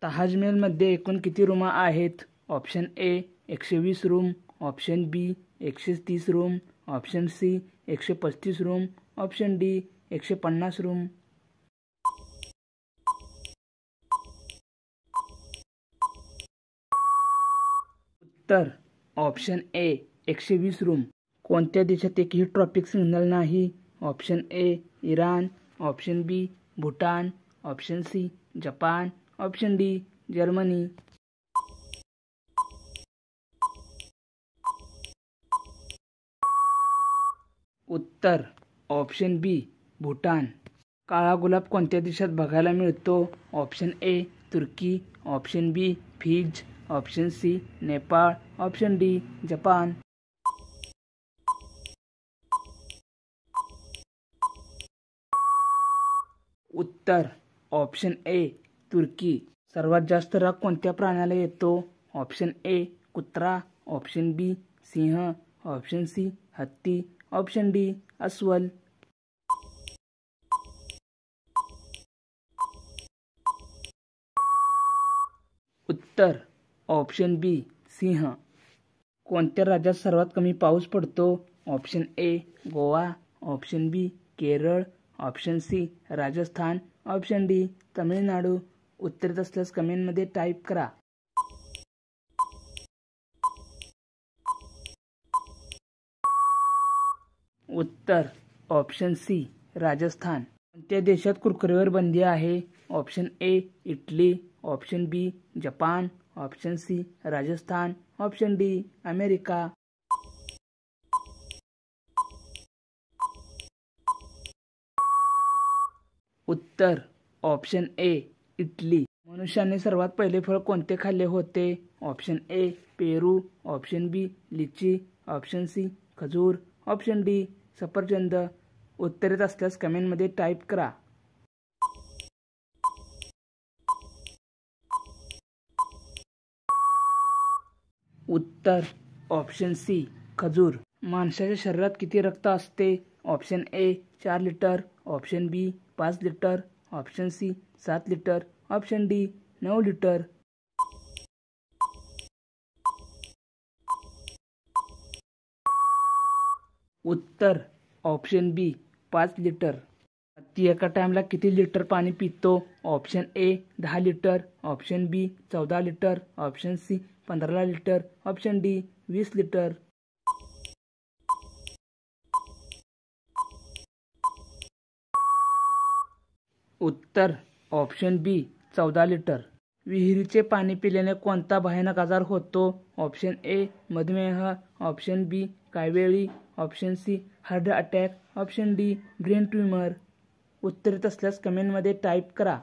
ताजमहलमध्ये एकूण किती रूम आहेत? Option A 120 room, option B 130 room, option C 135 room, option D 150 room. उत्तर option A 120 room. कोणत्या देशात एकही ट्रॉफिक सिग्नल नाही? Option A Iran, option B Bhutan, option C Japan, option D Germany. उत्तर option B Bhutan. काळा गुलाब कोणत्या देशात बघायला मिळतो? ऑप्शन ए तुर्की, ऑप्शन बी फिज, option C Nepal, option D Japan. उत्तर ऑप्शन ए तुर्की. सर्वात जास्त राग कोणत्या प्राण्याला येतो? ऑप्शन ए कुत्रा, ऑप्शन बी सिंह, ऑप्शन सी हत्ती, ऑप्शन डी अस्वल. उत्तर ऑप्शन बी सिंह. कोणत्या राज्यात सर्वात कमी पाऊस पडतो? Option A Goa, option B Kerala, option C Rajasthan, option D Tamil Nadu. उत्तर असल्यास कमेंटमध्ये टाईप करा. उत्तर ऑप्शन सी राजस्थान. कोणत्या देशात कुरकुरेवर बंदी आहे? Option A Italy, option B Japan, option C Rajasthan, option D America. उत्तर ऑप्शन ए इटली. मनुष्याने सर्वात पहिले फळ कोणते खाल्ले होते? ऑप्शन ए पेरू, ऑप्शन बी लिची, ऑप्शन सी खजूर, ऑप्शन डी सफरचंद. उत्तरेत असल्यास कमेंटमध्ये टाईप करा. उत्तर ऑप्शन सी खजूर. माणसाच्या शरीरात किती रक्त असते? Option A 4 litre, option B 5 litre, option C 7 litre, option D 9 litre. उत्तर ऑप्शन बी 5 लिटर. ती एका टाइमला किती लिटर पाणी पितो? Option A 10 litre, option B 14 litre, option C 15 litre, option D 20 litre. उत्तर ऑप्शन बी 14 लिटर. विहिरीचे पाणी पिल्याने कोणता भयानक आजार होतो? ऑप्शन ए मधुमेह, ऑप्शन बी कावेळी, option C heart attack, option D brain tumour. उत्तरेत असल्यास कमेंटमध्ये टाईप करा.